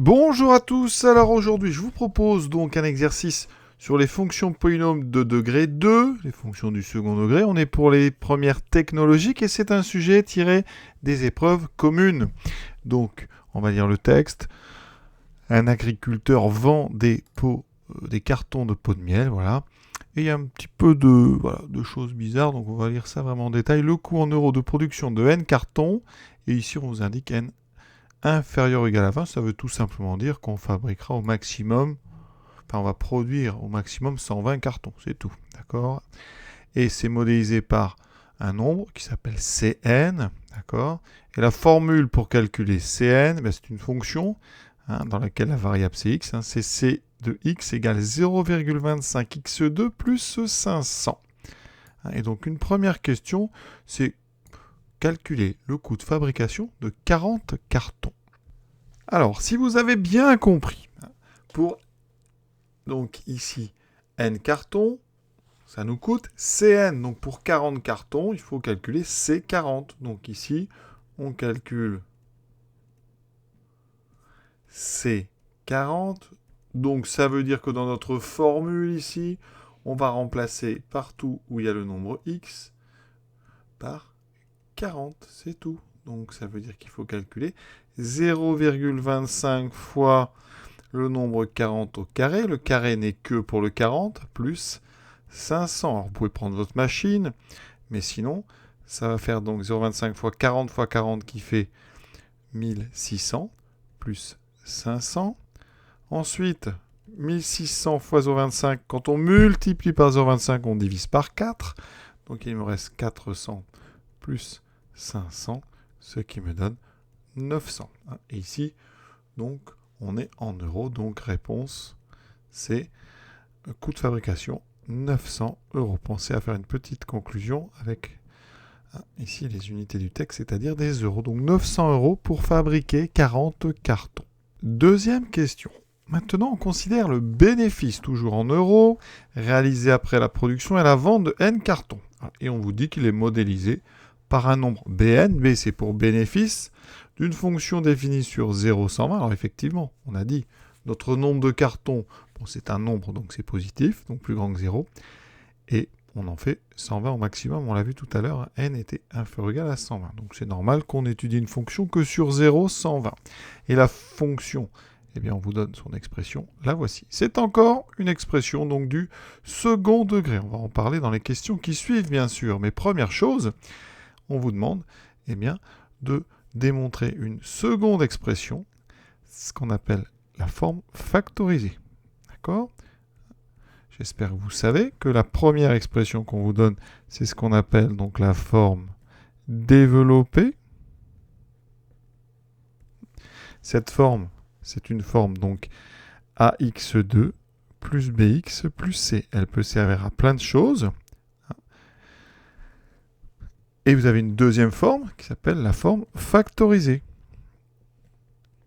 Bonjour à tous, alors aujourd'hui je vous propose donc un exercice sur les fonctions polynômes de degré 2, les fonctions du second degré. On est pour les premières technologiques et c'est un sujet tiré des épreuves communes. Donc on va lire le texte. Un agriculteur vend des cartons de pots de miel, voilà. Et il y a un petit peu de choses bizarres, donc on va lire ça vraiment en détail. Le coût en euros de production de N cartons, et ici on vous indique N inférieur ou égal à 20, ça veut tout simplement dire qu'on fabriquera au maximum, on va produire au maximum 120 cartons, c'est tout, d'accord? Et c'est modélisé par un nombre qui s'appelle Cn, d'accord? Et la formule pour calculer Cn, c'est une fonction dans laquelle la variable c'est x, c'est C de x égale 0,25 x2 plus 500. Et donc une première question, c'est calculer le coût de fabrication de 40 cartons. Alors, si vous avez bien compris, pour donc ici n cartons, ça nous coûte Cn. Donc pour 40 cartons, il faut calculer C40. Donc ici, on calcule C40. Donc ça veut dire que dans notre formule ici, on va remplacer partout où il y a le nombre x par 40, c'est tout. Donc ça veut dire qu'il faut calculer 0,25 fois le nombre 40 au carré. Le carré n'est que pour le 40, plus 500. Alors vous pouvez prendre votre machine, mais sinon, ça va faire donc 0,25 fois 40 qui fait 1600, plus 500. Ensuite, 1600 fois 0,25, quand on multiplie par 0,25, on divise par 4. Donc il me reste 400 plus 500, ce qui me donne 900. Et ici, donc, on est en euros. Donc, réponse, c'est coût de fabrication 900 euros. Pensez à faire une petite conclusion avec ici les unités du texte, c'est-à-dire des euros. Donc, 900 euros pour fabriquer 40 cartons. Deuxième question. Maintenant, on considère le bénéfice, toujours en euros, réalisé après la production et la vente de N cartons. Et on vous dit qu'il est modélisé par un nombre Bn. B, c'est pour bénéfice, d'une fonction définie sur 0,120. Alors effectivement, on a dit, notre nombre de cartons, c'est un nombre, donc c'est positif, donc plus grand que 0. Et on en fait 120 au maximum, on l'a vu tout à l'heure, n était inférieur ou égal à 120. Donc c'est normal qu'on étudie une fonction que sur 0, 120. Et la fonction, on vous donne son expression, la voici. C'est encore une expression donc du second degré. On va en parler dans les questions qui suivent, bien sûr. Mais première chose, on vous demande de démontrer une seconde expression, ce qu'on appelle la forme factorisée. D'accord ? J'espère que vous savez que la première expression qu'on vous donne, c'est ce qu'on appelle donc la forme développée. Cette forme, c'est une forme donc ax2 plus bx plus c. Elle peut servir à plein de choses. Et vous avez une deuxième forme qui s'appelle la forme factorisée,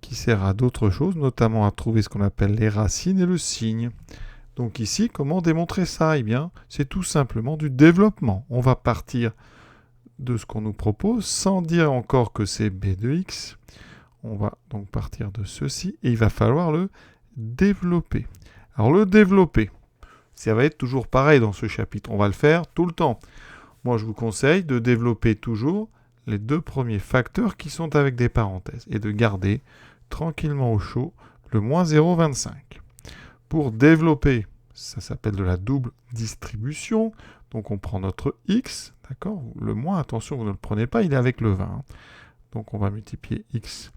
qui sert à d'autres choses, notamment à trouver ce qu'on appelle les racines et le signe. Donc ici, comment démontrer ça ? C'est tout simplement du développement. On va partir de ce qu'on nous propose, sans dire encore que c'est b de x. On va donc partir de ceci, et il va falloir le développer. Alors le développer, ça va être toujours pareil dans ce chapitre. On va le faire tout le temps. Moi, je vous conseille de développer toujours les deux premiers facteurs qui sont avec des parenthèses et de garder tranquillement au chaud le moins 0,25. Pour développer, ça s'appelle de la double distribution. Donc, on prend notre x, d'accord ? Le moins, attention, vous ne le prenez pas, il est avec le 20. Donc, on va multiplier x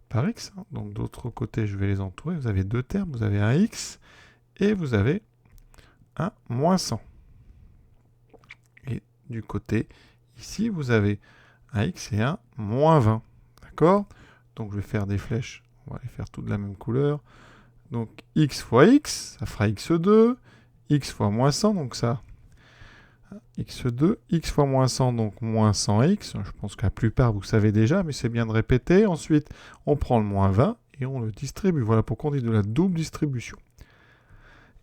par x. Donc, d'autre côté, je vais les entourer. Vous avez deux termes. Vous avez un x et vous avez un moins 100. Et du côté ici, vous avez un x et un moins 20. D'accord ? Donc, je vais faire des flèches. On va les faire toutes de la même couleur. Donc, x fois x, ça fera x2. X fois moins 100, donc ça, x2. X fois moins 100, donc moins 100x. Je pense que la plupart, vous savez déjà, mais c'est bien de répéter. Ensuite, on prend le moins 20 et on le distribue. Voilà pourquoi on dit de la double distribution.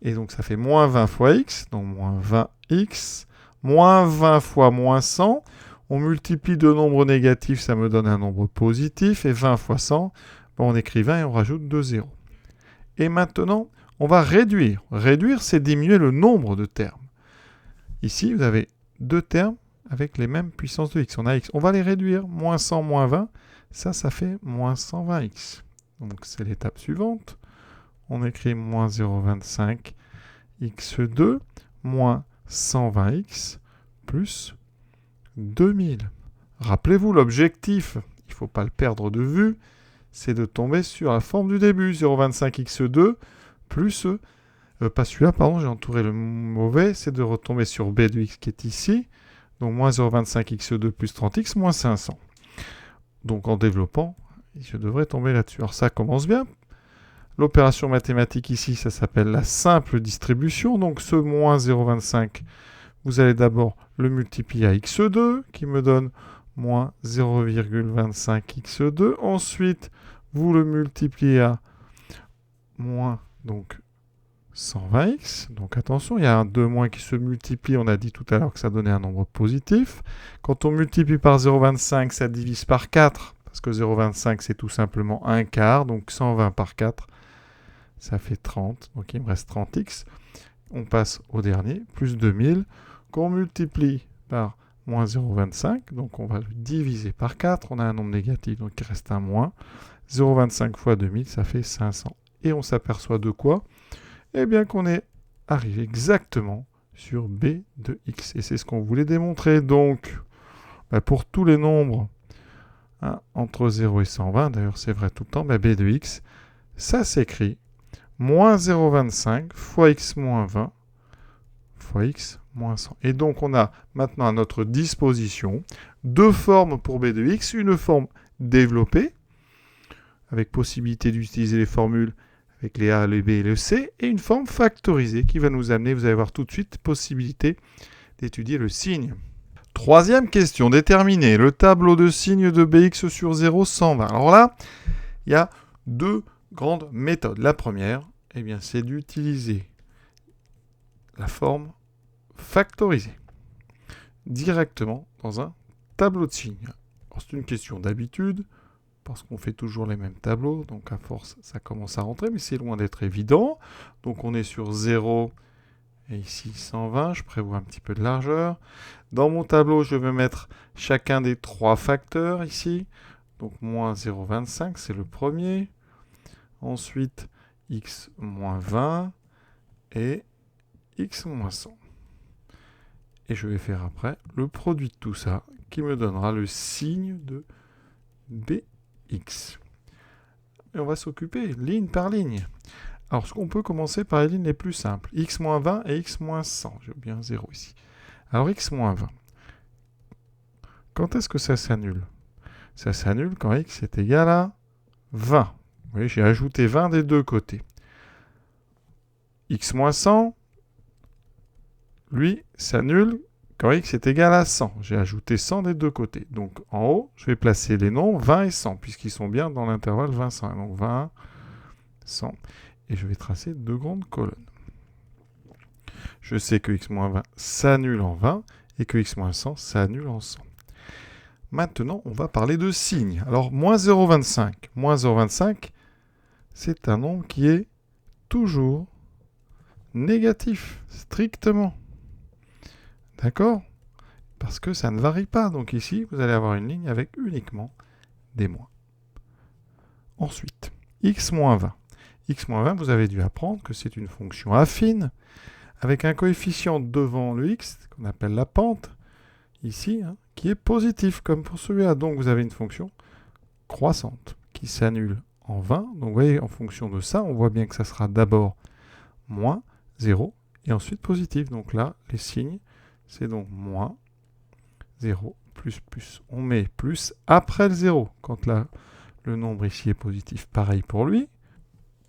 Et donc, ça fait moins 20 fois x, donc moins 20x. Moins 20 fois moins 100. On multiplie deux nombres négatifs, ça me donne un nombre positif. Et 20 fois 100, On écrit 20 et on rajoute 2 zéros. Et maintenant, on va réduire. Réduire, c'est diminuer le nombre de termes. Ici, vous avez deux termes avec les mêmes puissances de x. On a x. On va les réduire. Moins 100, moins 20. Ça fait moins 120x. Donc, c'est l'étape suivante. On écrit moins 0,25 x2 moins 120x plus 2000. Rappelez-vous, l'objectif, il ne faut pas le perdre de vue, c'est de tomber sur la forme du début. 0,25 x2 plus... pas celui-là, pardon, j'ai entouré le mauvais, c'est de retomber sur b de x qui est ici. Donc, moins 0,25 x2 plus 30x moins 500. Donc, en développant, je devrais tomber là-dessus. Alors, ça commence bien. L'opération mathématique ici, ça s'appelle la simple distribution. Donc, ce moins 0,25, vous allez d'abord le multiplier à x2, qui me donne moins 0,25 x2. Ensuite, vous le multipliez à moins, donc, 120x. Donc attention, il y a un 2 moins qui se multiplie. On a dit tout à l'heure que ça donnait un nombre positif. Quand on multiplie par 0,25, ça divise par 4. Parce que 0,25, c'est tout simplement un quart. Donc 120 par 4, ça fait 30. Donc il me reste 30x. On passe au dernier, plus 2000, qu'on multiplie par moins 0,25. Donc on va le diviser par 4. On a un nombre négatif, donc il reste un moins. 0,25 fois 2000, ça fait 500. Et on s'aperçoit de quoi ? Eh bien qu'on est arrivé exactement sur b de x. Et c'est ce qu'on voulait démontrer. Donc, pour tous les nombres entre 0 et 120, d'ailleurs c'est vrai tout le temps, b de x, ça s'écrit moins 0,25 fois x moins 20 fois x moins 100. Et donc on a maintenant à notre disposition deux formes pour b de x. Une forme développée, avec possibilité d'utiliser les formules avec les A, les B et le C, et une forme factorisée qui va nous amener, vous allez voir tout de suite, possibilité d'étudier le signe. Troisième question, déterminer le tableau de signes de bx sur 0, 120. Alors là, il y a deux grandes méthodes. La première, eh bien, c'est d'utiliser la forme factorisée directement dans un tableau de signes. C'est une question d'habitude, parce qu'on fait toujours les mêmes tableaux, donc à force, ça commence à rentrer, mais c'est loin d'être évident. Donc on est sur 0, et ici 120, je prévois un petit peu de largeur. Dans mon tableau, je vais mettre chacun des trois facteurs ici. Donc moins 0,25, c'est le premier. Ensuite, x moins 20 et x moins 100. Et je vais faire après le produit de tout ça, qui me donnera le signe de bx. Et on va s'occuper ligne par ligne. Alors, on peut commencer par les lignes les plus simples. x moins 20 et x moins 100. J'ai bien 0 ici. Alors, x moins 20. Quand est-ce que ça s'annule ? Ça s'annule quand x est égal à 20. Vous voyez, j'ai ajouté 20 des deux côtés. x moins 100, lui, s'annule quand x est égal à 100. J'ai ajouté 100 des deux côtés. Donc, en haut, je vais placer les nombres 20 et 100, puisqu'ils sont bien dans l'intervalle 20-100. Donc, 20, 100. Et je vais tracer deux grandes colonnes. Je sais que x moins 20 s'annule en 20 et que x moins 100 s'annule en 100. Maintenant, on va parler de signes. Alors, moins 0,25. Moins 0,25, c'est un nombre qui est toujours négatif, strictement. D'accord ? Parce que ça ne varie pas. Donc ici, vous allez avoir une ligne avec uniquement des moins. Ensuite, x moins 20. x moins 20, vous avez dû apprendre que c'est une fonction affine avec un coefficient devant le x, qu'on appelle la pente, ici, qui est positif, comme pour celui-là. Donc vous avez une fonction croissante qui s'annule en 20. Donc vous voyez, en fonction de ça, on voit bien que ça sera d'abord moins 0 et ensuite positif. Donc là, les signes, c'est donc moins 0 plus plus. On met plus après le 0, quand là, le nombre ici est positif. Pareil pour lui.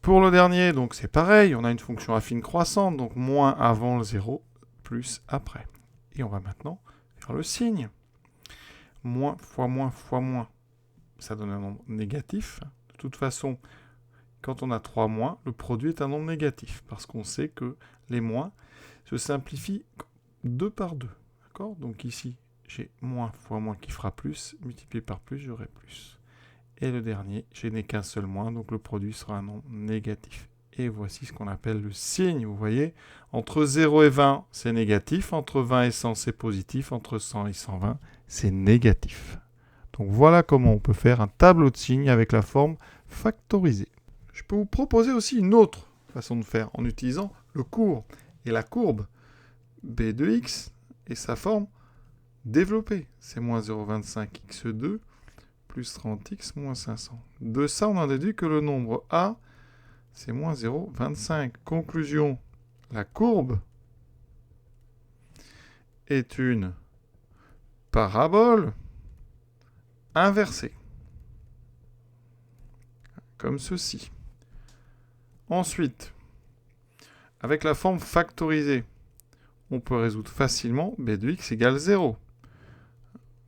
Pour le dernier, donc c'est pareil, on a une fonction affine croissante, donc moins avant le 0, plus après. Et on va maintenant faire le signe. Moins fois moins fois moins, ça donne un nombre négatif. De toute façon, quand on a 3 moins, le produit est un nombre négatif, parce qu'on sait que les moins se simplifient 2 par 2. D'accord ? Donc ici, j'ai moins fois moins qui fera plus, multiplié par plus, j'aurai plus. Et le dernier, je n'ai qu'un seul moins, donc le produit sera un nombre négatif. Et voici ce qu'on appelle le signe, vous voyez. Entre 0 et 20, c'est négatif. Entre 20 et 100, c'est positif. Entre 100 et 120, c'est négatif. Donc voilà comment on peut faire un tableau de signes avec la forme factorisée. Je peux vous proposer aussi une autre façon de faire en utilisant le cours et la courbe b de x et sa forme développée. C'est moins 0,25x2 plus 30x moins 500. De ça, on en déduit que le nombre a, c'est moins 0,25. Conclusion, la courbe est une parabole inversée. Comme ceci. Ensuite, avec la forme factorisée, on peut résoudre facilement b de x égale 0.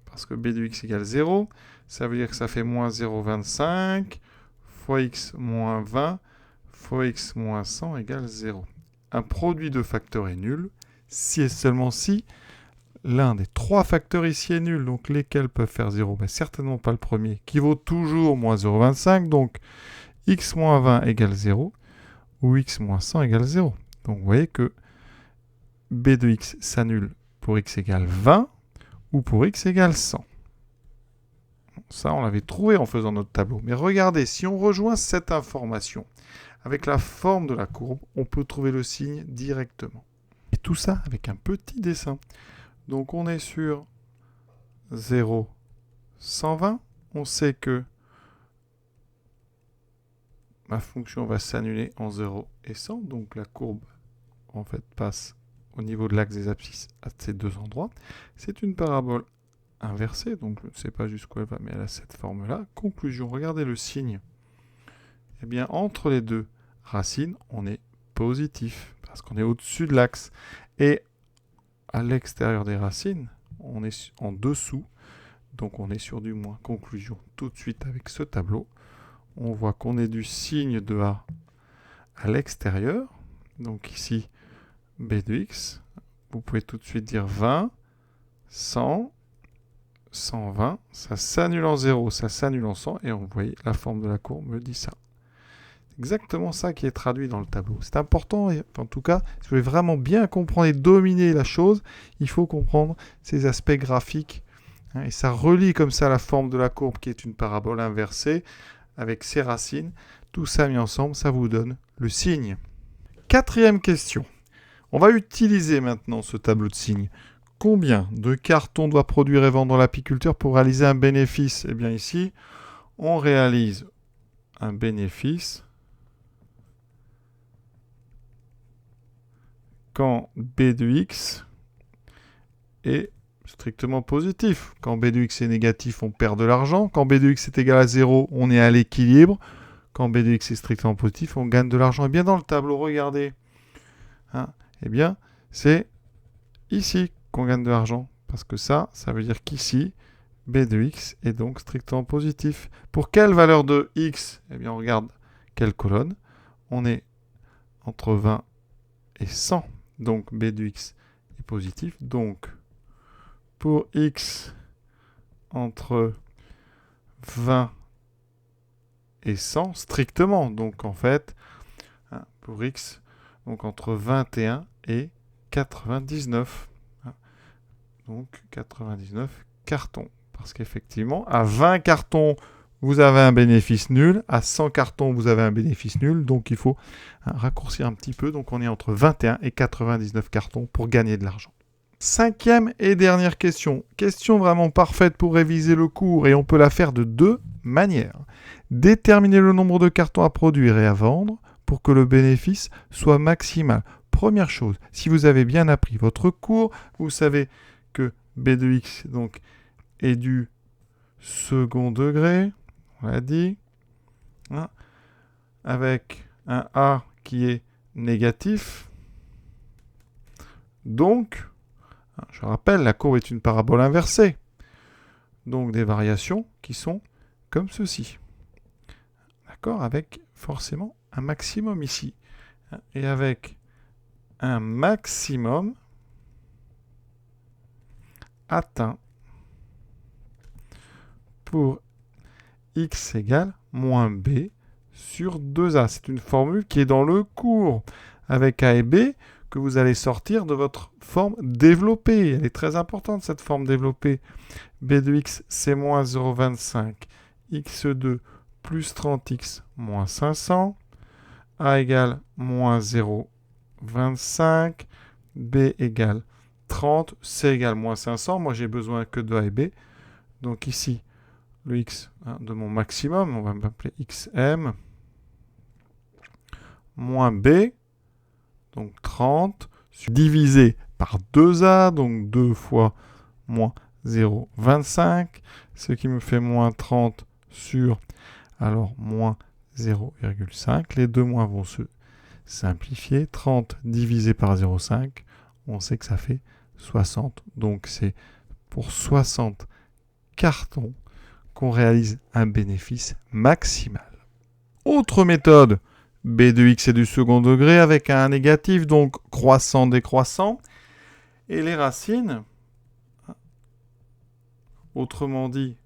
Parce que b de x égale 0, ça veut dire que ça fait moins 0,25 fois x moins 20 fois x moins 100 égale 0. Un produit de facteurs est nul si et seulement si l'un des trois facteurs ici est nul. Donc lesquels peuvent faire 0 ? Ben, certainement pas le premier, qui vaut toujours moins 0,25. Donc x moins 20 égale 0 ou x moins 100 égale 0. Donc vous voyez que b de x s'annule pour x égale 20 ou pour x égale 100. Ça, on l'avait trouvé en faisant notre tableau. Mais regardez, si on rejoint cette information avec la forme de la courbe, on peut trouver le signe directement. Et tout ça avec un petit dessin. Donc on est sur 0, 120. On sait que ma fonction va s'annuler en 0 et 100. Donc la courbe, en fait, passe au niveau de l'axe des abscisses à ces deux endroits. C'est une parabole inversée, donc je ne sais pas jusqu'où elle va, mais elle a cette forme-là. Conclusion, regardez le signe. Eh bien, entre les deux racines, on est positif, parce qu'on est au-dessus de l'axe. Et à l'extérieur des racines, on est en dessous, donc on est sur du moins. Conclusion, tout de suite avec ce tableau, on voit qu'on est du signe de A à l'extérieur. Donc ici, b de x, vous pouvez tout de suite dire 20, 100, 120, ça s'annule en 0, ça s'annule en 100, et vous voyez, la forme de la courbe me dit ça. C'est exactement ça qui est traduit dans le tableau. C'est important, et en tout cas, si vous voulez vraiment bien comprendre et dominer la chose, il faut comprendre ces aspects graphiques. Et ça relie comme ça la forme de la courbe qui est une parabole inversée, avec ses racines. Tout ça mis ensemble, ça vous donne le signe. Quatrième question. On va utiliser maintenant ce tableau de signes. Combien de cartons doit produire et vendre l'apiculteur pour réaliser un bénéfice ? Eh bien ici, on réalise un bénéfice quand b de x est strictement positif. Quand b de x est négatif, on perd de l'argent. Quand b de x est égal à 0, on est à l'équilibre. Quand b de x est strictement positif, on gagne de l'argent. Et bien dans le tableau, regardez. Eh bien, c'est ici qu'on gagne de l'argent. Parce que ça veut dire qu'ici, b de x est donc strictement positif. Pour quelle valeur de x ? Eh bien, on regarde quelle colonne. On est entre 20 et 100. Donc, b de x est positif. Donc, pour x entre 20 et 100, strictement. Donc, en fait, pour x, donc entre 21 et 99. Donc, 99 cartons. Parce qu'effectivement, à 20 cartons, vous avez un bénéfice nul. À 100 cartons, vous avez un bénéfice nul. Donc, il faut raccourcir un petit peu. Donc, on est entre 21 et 99 cartons pour gagner de l'argent. Cinquième et dernière question. Question vraiment parfaite pour réviser le cours. Et on peut la faire de deux manières. Déterminer le nombre de cartons à produire et à vendre pour que le bénéfice soit maximal. Première chose, si vous avez bien appris votre cours, vous savez que b de x donc, est du second degré, on l'a dit, avec un a qui est négatif. Donc, je rappelle, la courbe est une parabole inversée. Donc des variations qui sont comme ceci. D'accord ? Avec forcément un maximum ici. Et avec un maximum atteint pour x égale moins b sur 2a. C'est une formule qui est dans le cours avec a et b que vous allez sortir de votre forme développée. Elle est très importante, cette forme développée. b de x, c'est moins 0,25. x2 plus 30x moins 500. a égale moins 0,25. b égale 30. c égale moins 500. Moi, j'ai besoin que de a et b. Donc ici, le x de mon maximum, on va m'appeler xm, moins b, donc 30, divisé par 2a, donc 2 fois moins 0,25, ce qui me fait moins 30 sur, alors, moins 0,5. Les deux moins vont se simplifier. 30 divisé par 0,5, on sait que ça fait 60. Donc c'est pour 60 cartons qu'on réalise un bénéfice maximal. Autre méthode, b de x est du second degré avec un négatif, donc croissant décroissant. Et les racines, autrement dit,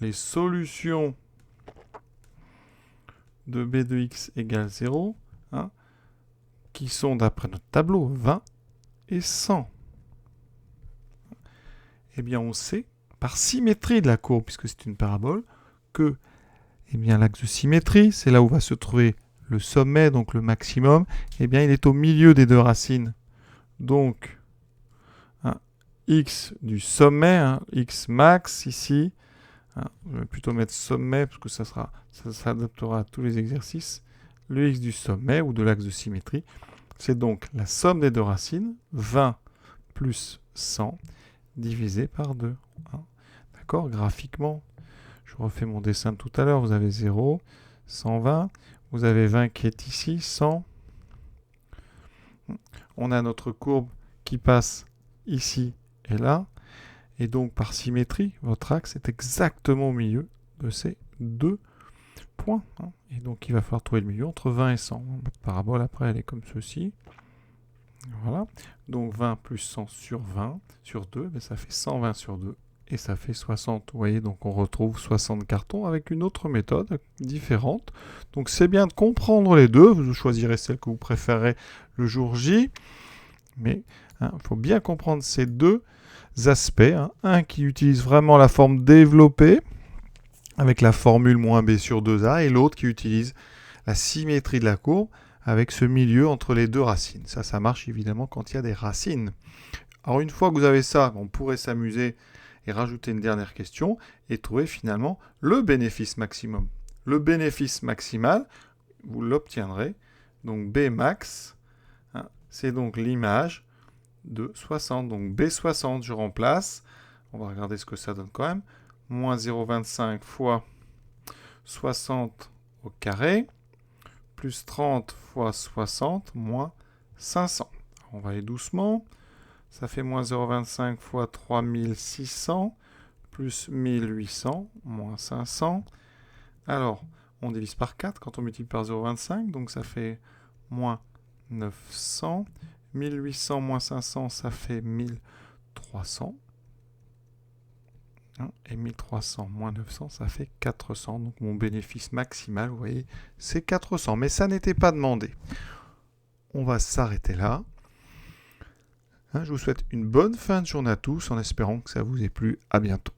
les solutions de b de x égale 0, qui sont d'après notre tableau 20 et 100. Eh bien, on sait, par symétrie de la courbe, puisque c'est une parabole, que l'axe de symétrie, c'est là où va se trouver le sommet, donc le maximum, il est au milieu des deux racines. Donc, x du sommet, x max ici, je vais plutôt mettre sommet, parce que ça s'adaptera à tous les exercices. Le x du sommet, ou de l'axe de symétrie, c'est donc la somme des deux racines, 20 plus 100, divisé par 2. D'accord? Graphiquement, je refais mon dessin de tout à l'heure. Vous avez 0, 120. Vous avez 20 qui est ici, 100. On a notre courbe qui passe ici et là. Et donc, par symétrie, votre axe est exactement au milieu de ces deux points. Et donc, il va falloir trouver le milieu entre 20 et 100. Notre parabole, après, elle est comme ceci. Voilà. Donc, 20 plus 100 sur 20 sur 2, ça fait 120 sur 2. Et ça fait 60. Vous voyez, donc on retrouve 60 cartons avec une autre méthode différente. Donc, c'est bien de comprendre les deux. Vous choisirez celle que vous préférez le jour J. Mais il faut bien comprendre ces deux aspects. Un qui utilise vraiment la forme développée, avec la formule moins b sur 2a, et l'autre qui utilise la symétrie de la courbe, avec ce milieu entre les deux racines. Ça marche évidemment quand il y a des racines. Alors une fois que vous avez ça, on pourrait s'amuser et rajouter une dernière question et trouver finalement le bénéfice maximum. Le bénéfice maximal, vous l'obtiendrez. Donc B max, c'est donc l'image de 60. Donc B60, je remplace. On va regarder ce que ça donne quand même. Moins 0,25 fois 60 au carré, plus 30 fois 60, moins 500. On va aller doucement. Ça fait moins 0,25 fois 3600, plus 1800, moins 500. Alors, on divise par 4 quand on multiplie par 0,25, donc ça fait moins 900. 1800 moins 500, ça fait 1300. Et 1300 moins 900, ça fait 400. Donc mon bénéfice maximal, vous voyez, c'est 400. Mais ça n'était pas demandé. On va s'arrêter là. Je vous souhaite une bonne fin de journée à tous en espérant que ça vous ait plu. À bientôt.